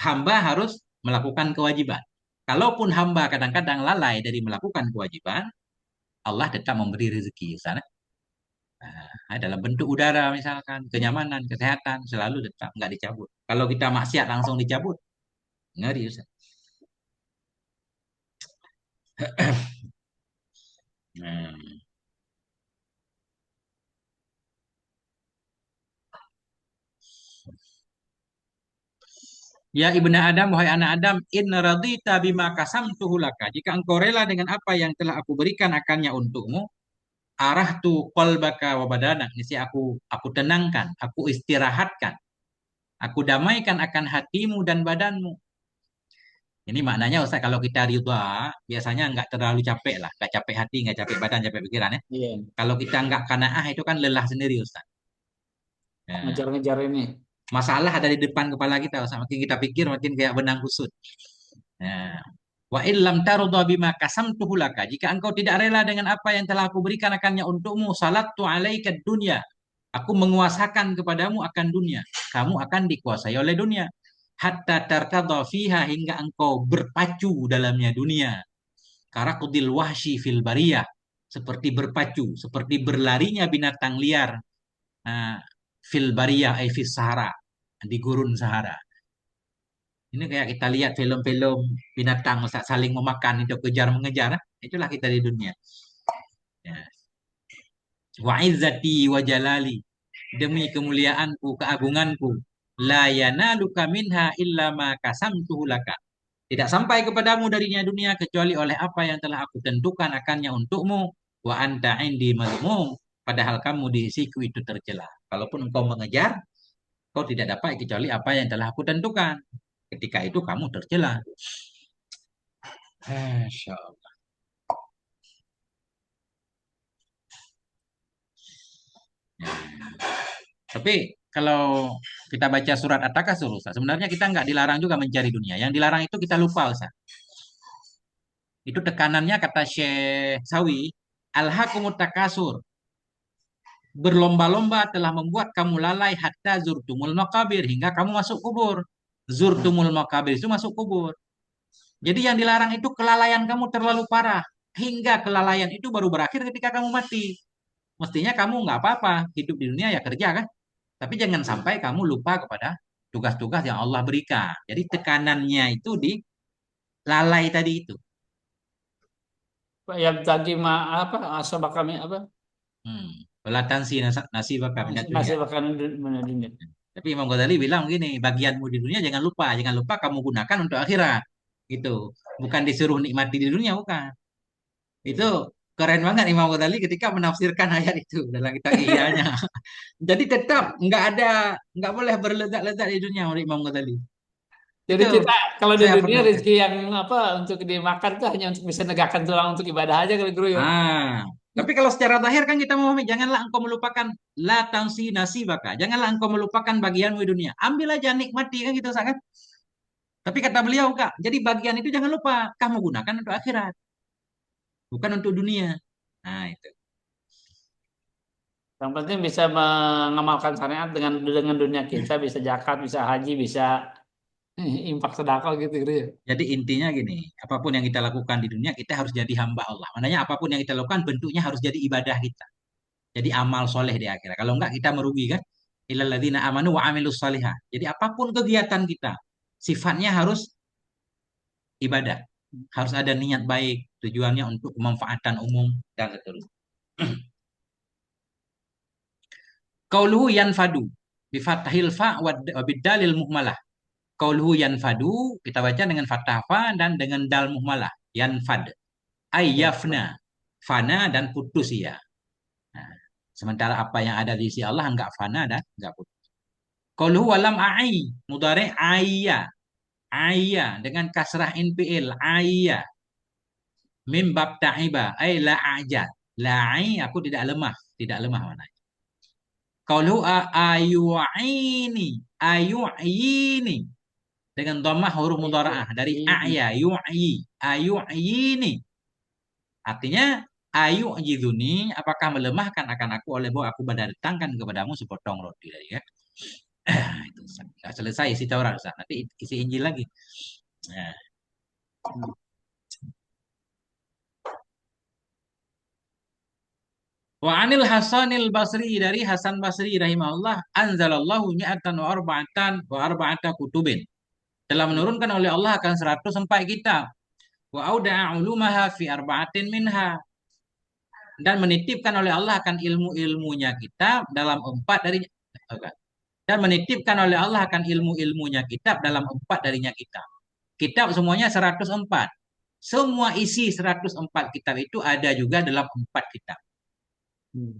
hamba harus melakukan kewajiban. Kalaupun hamba kadang-kadang lalai dari melakukan kewajiban, Allah tetap memberi rezeki sana. Nah, dalam bentuk udara misalkan, kenyamanan, kesehatan selalu tetap nggak dicabut. Kalau kita maksiat langsung dicabut, ngeri Ustaz. Nah. Ya ibna Adam, wahai anak Adam, in radita bima kasamtuhu laka. Jika engkau rela dengan apa yang telah aku berikan akannya untukmu, arah tu qalbaka wa badanak. Ini aku tenangkan, aku istirahatkan, aku damaikan akan hatimu dan badanmu. Ini maknanya Ustaz kalau kita ridha, biasanya nggak terlalu capek lah, nggak capek hati, nggak capek badan, capek pikiran ya. Iya. Kalau kita nggak kanaah itu kan lelah sendiri Ustaz. Ya. Ngejar-ngejar ini. Masalah ada di depan kepala kita, Ustaz. Makin kita pikir makin kayak benang kusut. Nah, wa illam tarudha bima kasamtuhu laka. Jika engkau tidak rela dengan apa yang telah aku berikan akannya untukmu, salatu alaika dunya. Aku menguasakan kepadamu akan dunia. Kamu akan dikuasai oleh dunia. Hatta tarkadha fiha hingga engkau berpacu dalamnya dunia. Karakudil wahshi fil bariyah. Seperti berpacu, seperti berlarinya binatang liar. Nah, fil bariyah ay fis sahara. Di gurun Sahara. Ini kayak kita lihat film-film binatang saling memakan itu kejar mengejar. Itulah kita di dunia. Ya. Wa izzati wa jalali. Demi kemuliaanku, keagunganku. La yanaluka minha illa ma kasamtuhu laka. Tidak sampai kepadamu darinya dunia kecuali oleh apa yang telah aku tentukan akannya untukmu. Wa anta indi mazmum. Padahal kamu di sisiku itu tercela. Kalaupun engkau mengejar, kau tidak dapat kecuali apa yang telah aku tentukan. Ketika itu kamu tercela. Masya Allah. Ya. Tapi kalau kita baca surat At-Takasur, Ustaz, sebenarnya kita nggak dilarang juga mencari dunia. Yang dilarang itu kita lupa, Ustaz. Itu tekanannya kata Syekh Sawi, alhaqumut takasur. Berlomba-lomba telah membuat kamu lalai hatta zurtumul makabir hingga kamu masuk kubur. Zurtumul makabir itu masuk kubur. Jadi yang dilarang itu kelalaian kamu terlalu parah. Hingga kelalaian itu baru berakhir ketika kamu mati. Mestinya kamu nggak apa-apa. Hidup di dunia ya kerja kan. Tapi jangan sampai kamu lupa kepada tugas-tugas yang Allah berikan. Jadi tekanannya itu di lalai tadi itu. Yang tadi mah apa asal kami apa Hmm. Pelatan si nasi bakar minat dunia. masih makanan mana dunia. Tapi Imam Ghazali bilang gini, bagianmu di dunia jangan lupa kamu gunakan untuk akhirat. Gitu. Bukan disuruh nikmati di dunia, bukan. Itu keren banget Imam Ghazali ketika menafsirkan ayat itu dalam kitab Ihya'nya. Jadi tetap nggak boleh berlezat-lezat di dunia oleh Imam Ghazali. Jadi Itu kita kalau di saya dunia pernah. rezeki yang apa untuk dimakan tuh hanya untuk bisa negakkan tulang untuk ibadah aja kali guru ya. Tapi kalau secara zahir kan kita memahami, janganlah engkau melupakan la tansi nasibaka. Janganlah engkau melupakan bagianmu di dunia. Ambil aja nikmati kan gitu sangat. Tapi kata beliau, Kak, jadi bagian itu jangan lupa kamu gunakan untuk akhirat, bukan untuk dunia. Nah, itu. Yang penting bisa mengamalkan syariat dengan dunia kita bisa zakat, bisa haji, bisa infak sedekah gitu gitu ya. Jadi intinya gini, apapun yang kita lakukan di dunia, kita harus jadi hamba Allah. Maknanya apapun yang kita lakukan bentuknya harus jadi ibadah kita. Jadi amal soleh di akhirat. Kalau enggak kita merugi kan? Illalladzina amanu wa amilus salihah. Jadi apapun kegiatan kita, sifatnya harus ibadah. Harus ada niat baik, tujuannya untuk kemanfaatan umum dan seterusnya. Qauluhu yanfadu bi fathil fa wa biddalil muhmalah. Qauluhu yanfadu kita baca dengan fathah fa dan dengan dal muhmalah. Yanfad. Ya. Ayyafna. Fana dan putus ya. Nah, sementara apa yang ada di sisi Allah enggak fana dan enggak putus. Qauluhu walam ai mudhari ayya. Ayya dengan kasrah NPL ayya. Mim bab ta'iba ay la ajat. La'i aku tidak lemah, tidak lemah mana. Qauluhu ayu'ini ayu'ini dengan dhammah huruf mudharaah dari a'ya yu'yi ayu'yini artinya ayu'yiduni apakah melemahkan akan aku oleh bahwa aku mendatangkan kepadamu sepotong roti tadi ya. Itu nggak selesai isi Taurat Ustaz. Nanti isi Injil lagi. Nah. Wa anil Hasanil Basri dari Hasan Basri rahimahullah anzalallahu mi'atan wa arba'atan wa arba'ata kutubin telah menurunkan oleh Allah akan 104 kitab wa auda'a ulumaha fi arba'atin minha dan menitipkan oleh Allah akan ilmu-ilmunya kitab dalam empat darinya dan menitipkan oleh Allah akan ilmu-ilmunya kitab dalam empat darinya kitab. Kitab semuanya 104. Semua isi 104 kitab itu ada juga dalam empat kitab.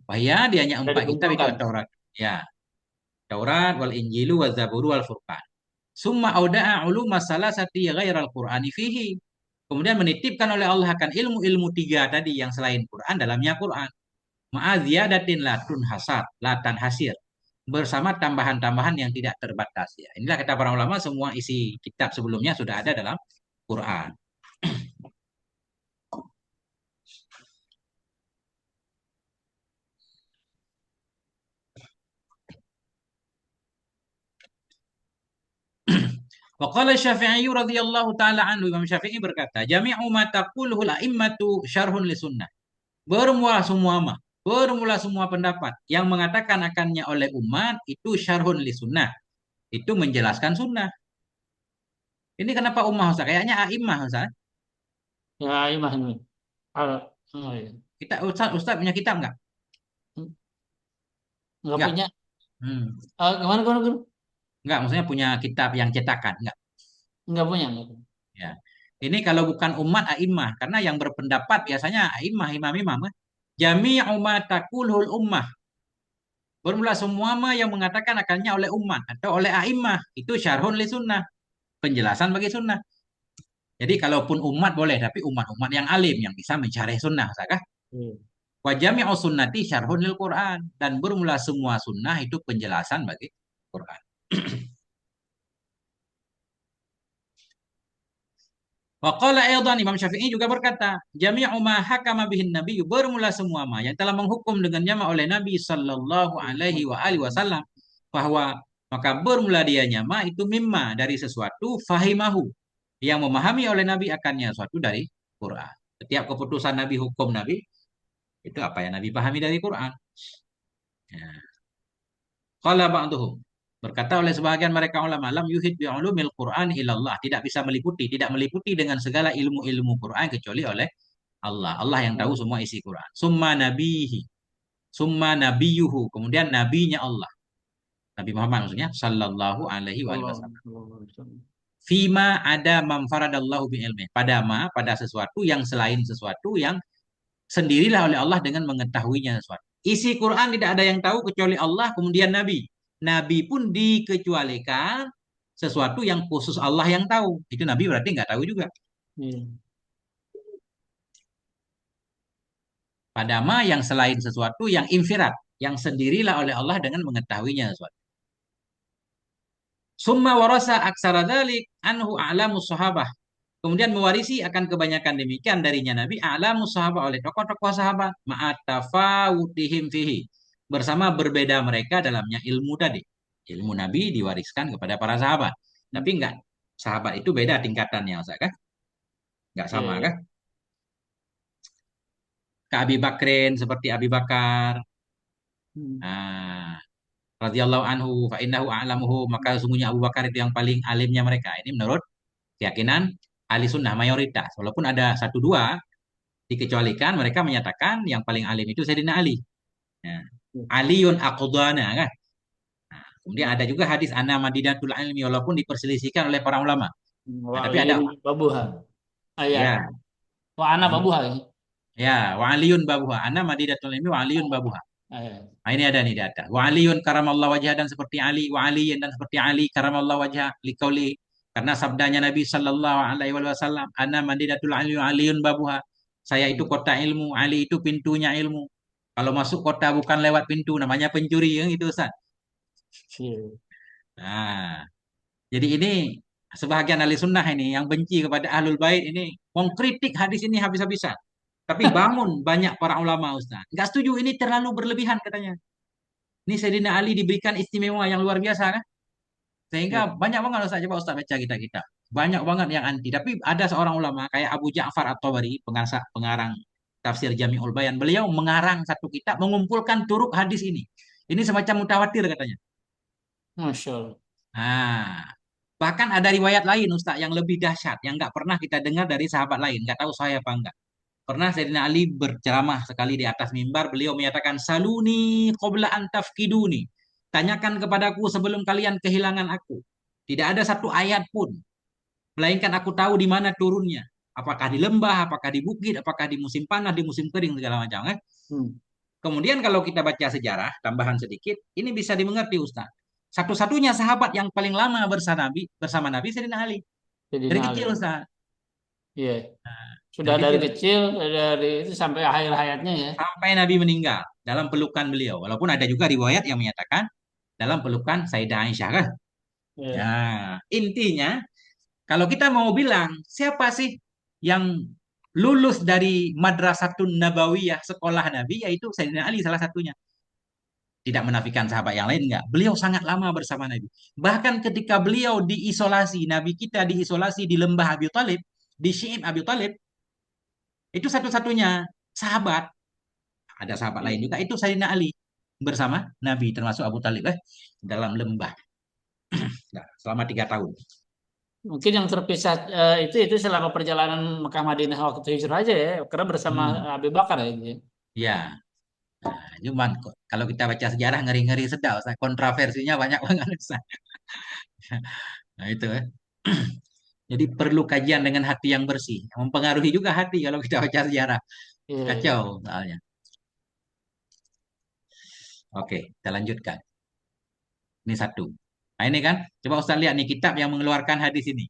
Bahaya dia hanya Sudah empat kitab itu dikumpulkan. Taurat. Ya, Taurat wal Injilu wal Zaburu wal Furqan. Summa auda'a uluma salasati ghairal Qur'ani fihi. Kemudian menitipkan oleh Allah akan ilmu-ilmu tiga tadi yang selain Quran dalamnya Quran. Ma'aziyadatin latun hasad, latan hasir. Bersama tambahan-tambahan yang tidak terbatas. Ya. Inilah kata para ulama semua isi kitab sebelumnya sudah ada dalam Quran. Waqala Syafi'i radhiyallahu taala anhu Imam Syafi'i berkata, "Jami'u ma taquluhu al-a'immatu syarhun li sunnah." Bermula semua pendapat yang mengatakan akannya oleh umat itu syarhun li sunnah. Itu menjelaskan sunnah. Ini kenapa ummah Ustaz? Kayaknya a'immah Ustaz. Ya, imah ini. Oh, iya. Kita Ustaz punya kitab enggak? Nggak Enggak. punya. Hmm. Kemana kemana guru? Enggak, maksudnya punya kitab yang cetakan, enggak. Nggak punya. Nggak punya. Ya. Ini kalau bukan umat a'immah, karena yang berpendapat biasanya a'immah, imam-imam. Kan? Jami'u ma taqulul ummah. Bermula semua yang mengatakan akannya oleh umat atau oleh a'immah. Itu syarhun li sunnah. Penjelasan bagi sunnah. Jadi kalaupun umat boleh, tapi umat-umat yang alim yang bisa mencari sunnah, kah? Iya. Wa jami'u sunnati syarhun lil Quran. Dan bermula semua sunnah itu penjelasan bagi Quran. Wa qala aidan Imam Syafi'i juga berkata, jami'u ma hakama bihin nabi bermula semua ma yang telah menghukum dengannya ma oleh Nabi sallallahu alaihi wa alihi wasallam bahwa maka bermula dianya ma itu mimma dari sesuatu fahimahu yang memahami oleh Nabi akannya suatu dari Quran. Setiap keputusan Nabi, hukum Nabi itu apa yang Nabi pahami dari Quran. Ya. Qala ba'duhum. Berkata oleh sebahagian mereka ulama, lam yuhid bi ulumil Qur'an ilallah. Tidak bisa meliputi, tidak meliputi dengan segala ilmu-ilmu Quran kecuali oleh Allah. Allah yang tahu semua isi Quran. Summa nabihi. Summa nabiyuhu. Kemudian nabinya Allah. Nabi Muhammad maksudnya. Sallallahu alaihi wa alihi Allah. wasallam. Fima ada mamfaradallahu bi ilmi. Pada sesuatu yang selain sesuatu yang sendirilah oleh Allah dengan mengetahuinya sesuatu. Isi Quran tidak ada yang tahu kecuali Allah, kemudian Nabi. Nabi pun dikecualikan sesuatu yang khusus Allah yang tahu. Itu Nabi berarti nggak tahu juga. Iya. Padama yang selain sesuatu yang infirat, yang sendirilah oleh Allah dengan mengetahuinya sesuatu. Summa warasa aksara dzalik anhu a'lamus sahabah. Kemudian mewarisi akan kebanyakan demikian darinya Nabi a'lamus sahabah oleh tokoh-tokoh sahabat ma'atafawutihim fihi. Bersama berbeda mereka dalamnya ilmu tadi. Ilmu Nabi diwariskan kepada para sahabat. Tapi enggak, sahabat itu beda tingkatannya, Ustaz, kan? Enggak Iya, sama, iya. kan? Ke Abi Bakrin seperti Abi Bakar. Hmm. Nah, radhiyallahu anhu fa innahu a'lamuhu, maka sesungguhnya Abu Bakar itu yang paling alimnya mereka. Ini menurut keyakinan ahli sunnah mayoritas. Walaupun ada satu dua dikecualikan, mereka menyatakan yang paling alim itu Sayyidina Ali. Nah, Aliun aqdana, kan? Nah, kemudian ada juga hadis ana madinatul ilmi walaupun diperselisihkan oleh para ulama. Nah, tapi ada, Waliun babuha. Ah, ya. ya, Wa ana babuha. Ya. ya, wa aliun babuha. Ana madinatul ilmi wa aliun babuha. Ah, ya. Nah, ini ada nih di atas. Wa aliun karamallahu wajah, dan seperti Ali, wa aliyin dan seperti Ali karamallahu wajah liqauli, karena sabdanya Nabi sallallahu alaihi wasallam, ana madinatul ilmi wa aliun babuha. Saya itu kota ilmu, Ali itu pintunya ilmu. Kalau masuk kota bukan lewat pintu, namanya pencuri, yang itu Ustaz. Iya. Nah, jadi ini sebahagian ahli sunnah ini yang benci kepada ahlul bait ini mengkritik hadis ini habis-habisan. Tapi bangun banyak para ulama Ustaz. Nggak setuju, ini terlalu berlebihan katanya. Ini Sayyidina Ali diberikan istimewa yang luar biasa, kan? Sehingga Iya. banyak banget Ustaz, coba Ustaz baca kita-kita. Banyak banget yang anti. Tapi ada seorang ulama kayak Abu Ja'far At-Tabari, pengarang tafsir Jami'ul Bayan. Beliau mengarang satu kitab mengumpulkan turuk hadis ini. Ini semacam mutawatir katanya. Masya Allah. Nah, bahkan ada riwayat lain Ustaz yang lebih dahsyat yang nggak pernah kita dengar dari sahabat lain. Nggak tahu saya apa enggak. Pernah Sayyidina Ali berceramah sekali di atas mimbar. Beliau menyatakan, Saluni qabla an tafkiduni. Tanyakan kepadaku sebelum kalian kehilangan aku. Tidak ada satu ayat pun. Melainkan aku tahu di mana turunnya. Apakah di lembah, apakah di bukit, apakah di musim panas, di musim kering, segala macam, kan? Hmm. Kemudian kalau kita baca sejarah, tambahan sedikit, ini bisa dimengerti Ustaz. Satu-satunya sahabat yang paling lama bersama Nabi Sayyidina Ali. Jadi Dari Ali. kecil Ustaz. Iya. Dari Sudah dari kecil. kecil, dari itu sampai akhir hayatnya ya. Sampai Nabi meninggal dalam pelukan beliau. Walaupun ada juga riwayat yang menyatakan dalam pelukan Sayyidah Aisyah, kan? Ya, Iya. intinya kalau kita mau bilang siapa sih yang lulus dari Madrasatun Nabawiyah, sekolah Nabi, yaitu Sayyidina Ali salah satunya. Tidak menafikan sahabat yang lain, enggak. Beliau sangat lama bersama Nabi. Bahkan ketika beliau diisolasi, Nabi kita diisolasi di lembah Abi Talib, di Syi'ib Abi Talib, itu satu-satunya sahabat, ada sahabat lain Iya. juga, itu Sayyidina Ali bersama Nabi, termasuk Abu Talib, dalam lembah. Nah, selama 3 tahun. Mungkin yang terpisah itu selama perjalanan Mekah Madinah waktu hijrah aja ya, karena bersama Hmm, Abu Bakar ya. Gitu ya. ya. Nah, cuman kalau kita baca sejarah ngeri-ngeri sedap, Ustaz. Kontroversinya banyak banget, Ustaz. Nah, itu ya. Jadi perlu kajian dengan hati yang bersih. Mempengaruhi juga hati kalau kita baca sejarah. Iya. Kacau soalnya. Oke, kita lanjutkan. Ini satu. Nah, ini kan, coba Ustaz lihat nih kitab yang mengeluarkan hadis ini.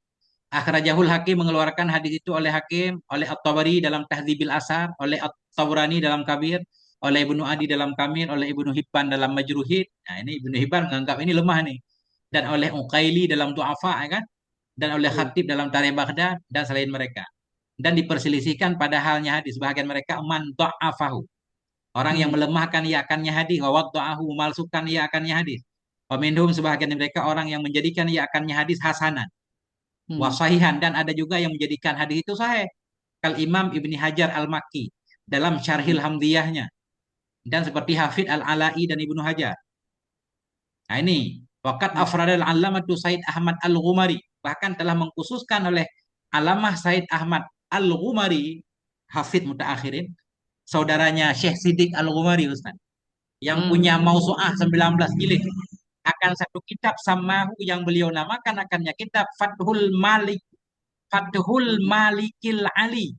Akhrajahul Hakim, mengeluarkan hadis itu oleh Hakim, oleh At-Tabari dalam Tahdzibil Asar, oleh At-Tabrani dalam Kabir, oleh Ibnu Adi dalam Kamil, oleh Ibnu Hibban dalam Majruhid. Nah, ini Ibnu Hibban menganggap ini lemah nih. Dan oleh Uqaili dalam Du'afa, ya kan? Dan oleh Iya. Khatib dalam Tarikh Baghdad dan selain mereka. Dan diperselisihkan pada halnya hadis. Sebagian mereka man dha'afahu. Orang yang Hmm. melemahkan ia akannya hadis, wa wadda'ahu memalsukan ia akannya hadis. Wa minhum sebagian mereka orang yang menjadikan ia akannya hadis hasanan, wa Hmm. sahihan, dan ada juga yang menjadikan hadis itu sahih. Kal Imam Ibni Hajar Al-Makki dalam Syarhil Hmm. Hamdiyahnya, dan seperti Hafid Al-Ala'i dan Ibnu Hajar. Nah ini, waqat Hmm. afradal alamatu Said Ahmad Al-Ghumari, bahkan telah mengkhususkan oleh Alamah Said Ahmad Al-Ghumari, Hafid Mutaakhirin, saudaranya Syekh Siddiq Al-Ghumari, Ustaz, yang Hmm. punya Mausu'ah 19 jilid, akan satu kitab samahu yang beliau namakan akannya kitab Fathul Malikil Ali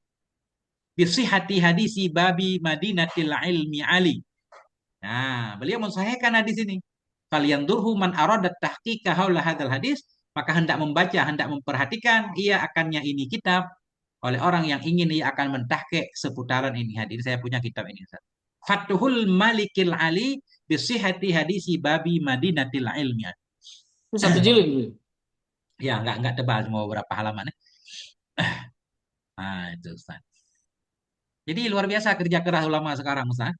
bisihati hadisi babi Madinatil Ilmi Ali. Nah, beliau mensahihkan hadis ini. Kalian durhu man aradat tahqiqa haula hadal hadis, maka hendak membaca, hendak memperhatikan ia akannya ini kitab oleh orang yang ingin ia akan mentahqiq seputaran ini hadis. Saya punya kitab ini, Ustaz. Fathul Malikil Ali bisihati hadisi babi Madinatil Ilmi. Itu satu jilid gitu. Ya, nggak tebal, cuma beberapa halaman. Nah, itu Ustaz. Jadi luar biasa kerja keras ulama sekarang, Ustaz.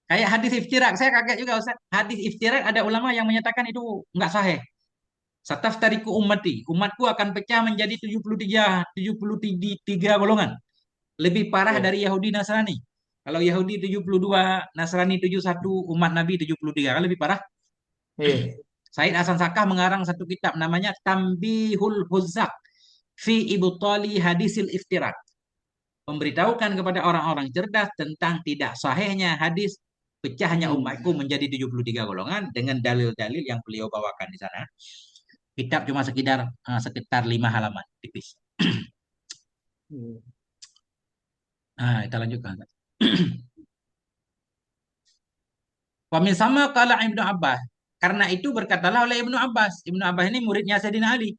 Kayak hadis iftirak, saya kaget juga, Ustaz. Hadis iftirak ada ulama yang menyatakan itu nggak sahih. Sataftariku ummati, umatku akan pecah menjadi 73 golongan. Lebih parah Iya. dari Yahudi Nasrani. Kalau Yahudi 72, Nasrani 71, umat Nabi 73, kan lebih parah. Iya. Said Hasan Sakah mengarang satu kitab namanya Tambihul Huzzaq fi Ibtali Hadisil Iftirak, memberitahukan kepada orang-orang cerdas tentang tidak sahihnya hadis pecahnya Hmm. umatku menjadi 73 golongan dengan dalil-dalil yang beliau bawakan di sana. Kitab cuma sekitar 5 halaman tipis. Iya. Nah, kita lanjutkan. Wa sama kala Ibnu Abbas. Karena itu berkatalah oleh Ibnu Abbas. Ibnu Abbas ini muridnya Sayyidina Ali.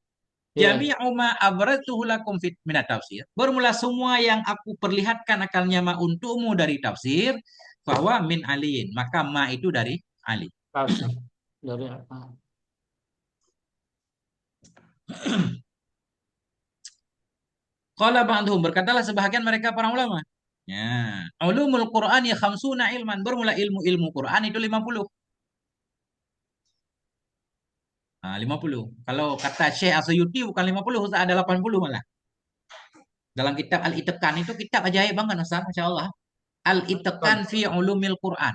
Iya. Jami'u ma abratuhu lakum fit minat tafsir. Bermula semua yang aku perlihatkan akalnya ma untukmu dari tafsir bahwa min aliin. Maka ma itu dari Ali. Tafsir dari apa? Qala ba'dhum, berkatalah sebahagian mereka para ulama. Ya, ulumul Quran ya khamsuna ilman. Bermula ilmu-ilmu Quran itu 50. Nah, 50. Kalau kata Syekh Asyuyuti bukan 50, Ustaz, ada 80 malah. Dalam kitab Al-Itqan itu kitab ajaib banget, Ustaz, Masya Allah. Al-Itqan fi ulumil Quran.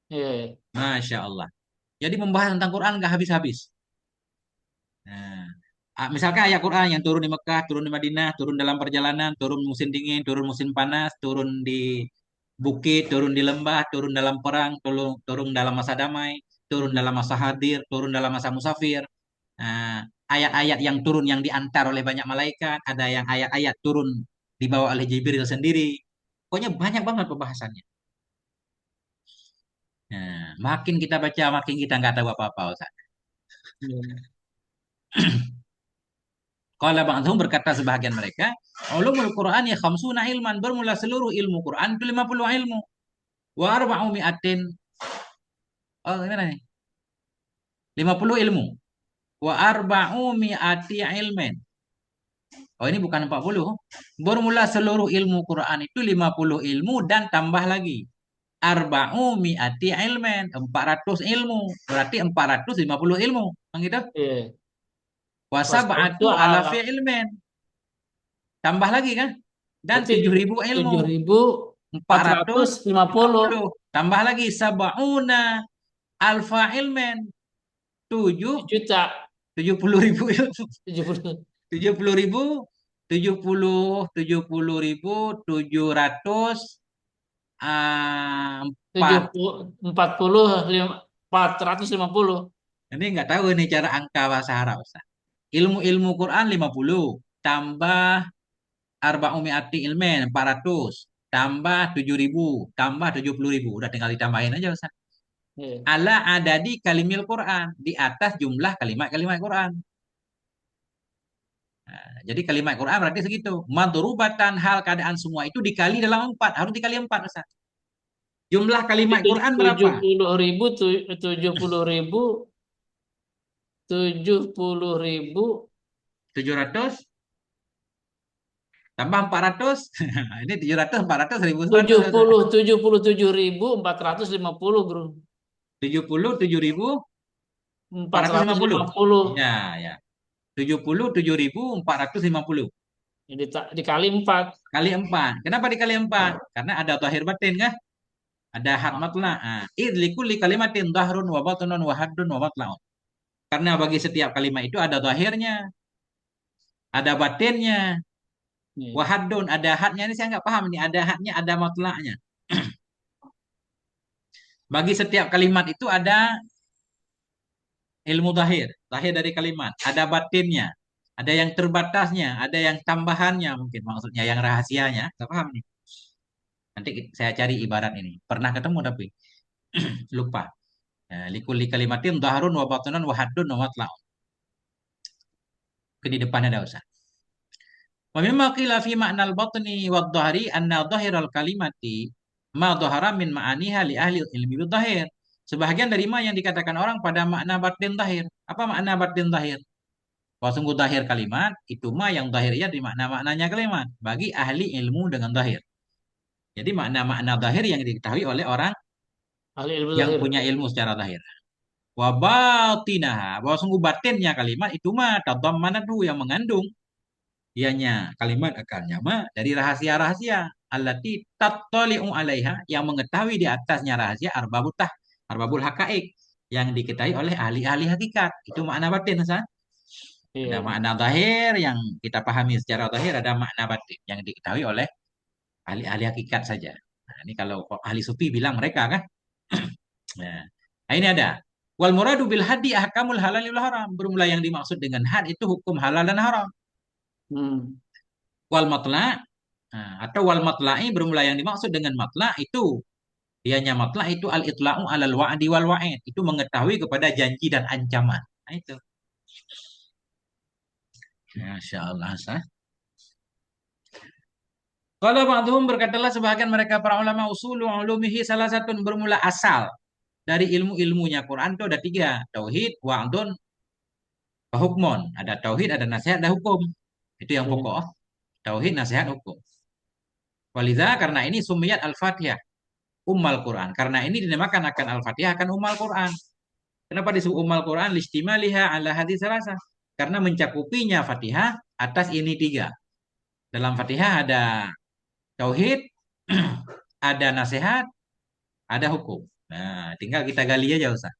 Iya. Iya. Masya Allah. Jadi membahas tentang Quran nggak habis-habis. Nah, misalkan ayat Quran yang turun di Mekah, turun di Madinah, turun dalam perjalanan, turun musim dingin, turun musim panas, turun di bukit, turun di lembah, turun dalam perang, turun dalam masa damai, turun Hmm. dalam masa hadir, turun dalam masa musafir. Nah, ayat-ayat yang turun yang diantar oleh banyak malaikat, ada yang ayat-ayat turun dibawa oleh Jibril sendiri. Pokoknya banyak banget pembahasannya. Nah, makin kita baca, makin kita nggak tahu apa-apa, Ustaz. Iya. Qala ba'dhum, berkata sebahagian mereka, ulumul Quran ya khamsuna ilman, bermula seluruh ilmu Quran itu 50 ilmu. Wa arba'u mi'atin, oh gimana nih? 50 ilmu. Wa arba'u mi'ati ilmen. Oh ini bukan 40. Bermula seluruh ilmu Quran itu 50 ilmu dan tambah lagi. Arba'u mi'ati ilmen, 400 ilmu. Berarti 450 ilmu. Kan gitu? Iya. Wa Pas itu sab'atu alafi ilmen. Tambah lagi kan? Dan berarti 7.000 ilmu. tujuh ribu empat empat ratus ratus lima lima puluh puluh Tambah lagi sab'una alfa ilmen. 7 juta 70.000 ilmu. 70 70.000, 70.000, 700, tujuh 4. puluh 40 450. Ini nggak tahu ini cara angka bahasa Arab, Ustaz. Ilmu-ilmu Quran 50, tambah arba'umi'ati ilmen 400, tambah 7.000, tambah 70.000. Udah tinggal ditambahin aja, Ustaz. Iya. Ala adadi kalimil Quran, di atas jumlah kalimat-kalimat Quran. Nah, jadi kalimat Quran berarti segitu. Madrubatan, hal keadaan semua itu dikali dalam 4, harus dikali 4, Ustaz. Jumlah Jadi kalimat Quran tujuh berapa? puluh ribu, 70.000, 70.000, 700 tambah 400. Ini 700, 400, 1100. tujuh puluh 77.450, bro. 77.450. 450. Ya, ya. 77.450 Jadi dikali 4. kali 4. Kenapa dikali 4? Karena ada zahir batin kah? Ada had matla. Id likulli kalimatin dhahrun wa batunun wa haddun wa matla'un. Karena bagi setiap kalimat itu ada zahirnya, ada batinnya, wa Nih. haddun, ada hadnya. Ini saya nggak paham nih, ada hadnya, ada matla'nya. Bagi setiap kalimat itu ada ilmu zahir, zahir dari kalimat, ada batinnya, ada yang terbatasnya, ada yang tambahannya mungkin maksudnya yang rahasianya. Nggak paham nih. Nanti saya cari ibarat ini. Pernah ketemu tapi lupa. Likulli kalimatin dhahrun wa batunan wa haddun wa matla'un. Ke di depan ada usah. Wa mimma qila fi ma'nal batni wa dhahri anna dhahiral kalimati ma dhahara min ma'aniha li ahli ilmi bidhahir. Sebahagian dari ma yang dikatakan orang pada makna batin zahir. Apa makna batin zahir? Bahwa sungguh zahir kalimat itu ma yang zahirnya di makna-maknanya kalimat bagi ahli ilmu dengan zahir. Jadi makna-makna zahir yang diketahui oleh orang Ahli ilmu yang zahir. punya ilmu secara zahir. Wa batinaha, bahwa sungguh batinnya kalimat itu mah tadammanatu yang mengandung ianya kalimat akalnya mah dari rahasia-rahasia allati tattali'u alaiha yang mengetahui di atasnya rahasia arbabul haqaiq yang diketahui oleh ahli-ahli hakikat. Itu makna batin, San. Ada Iya. makna zahir yang kita pahami secara zahir, ada makna batin yang diketahui oleh ahli-ahli hakikat saja. Nah, ini kalau ahli sufi bilang mereka kan. Nah, nah, ini ada. Wal muradu bil hadi ahkamul halal wal haram. Bermula yang dimaksud dengan had itu hukum halal dan haram. Hmm. Wal matla atau wal matla'i bermula yang dimaksud dengan matla itu dianya matla itu al itla'u alal wa'di wal wa'id. Itu mengetahui kepada janji dan ancaman. Nah, itu. Masya Allah, sah. Kalau ba'dhum berkatalah sebahagian mereka para ulama usulu ulumihi salah satu bermula asal dari ilmu-ilmunya Quran itu ada tiga. Tauhid, wa'dun, hukmon. Ada tauhid, ada nasihat, ada hukum. Itu yang Iya. pokok. Tauhid, nasihat, hukum. Waliza karena ini sumiyat al-Fatihah. Ummal Quran. Karena ini dinamakan akan Al-Fatihah akan Ummal Quran. Kenapa disebut Ummal Quran? Listimaliha ala hadis salasa. Karena mencakupinya Fatihah atas ini tiga. Dalam Fatihah ada tauhid, ada nasihat, ada hukum. Nah, tinggal kita gali aja Ustaz.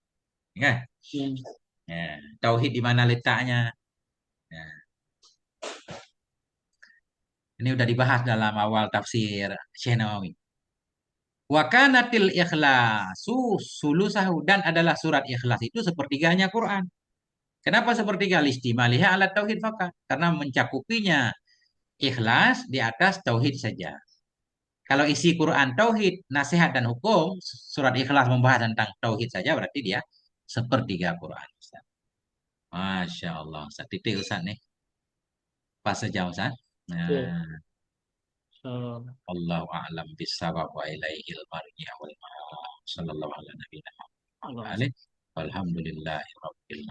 Ya. Hmm. Ya. Tauhid di mana letaknya? Ya. Ini udah dibahas dalam awal tafsir Syekh Nawawi. Wa kanatil ikhlasu sulusahu dan adalah surat ikhlas itu sepertiganya Quran. Kenapa sepertiga? Listimaliha ala tauhid fakat. Karena mencakupinya ikhlas di atas tauhid saja. Kalau isi Quran tauhid, nasihat dan hukum, surat ikhlas membahas tentang tauhid saja berarti dia sepertiga Quran. Ustaz. Masya Allah. Ustaz titik Ustaz nih. Pas sejauh Ustaz. Iya. Nah, So, Allahu a'lam bisawab wa ilaihil marji' wal ma'ab. Sallallahu ala nabiyina Muhammad wa Allah. alihi. Walhamdulillahi rabbil alamin.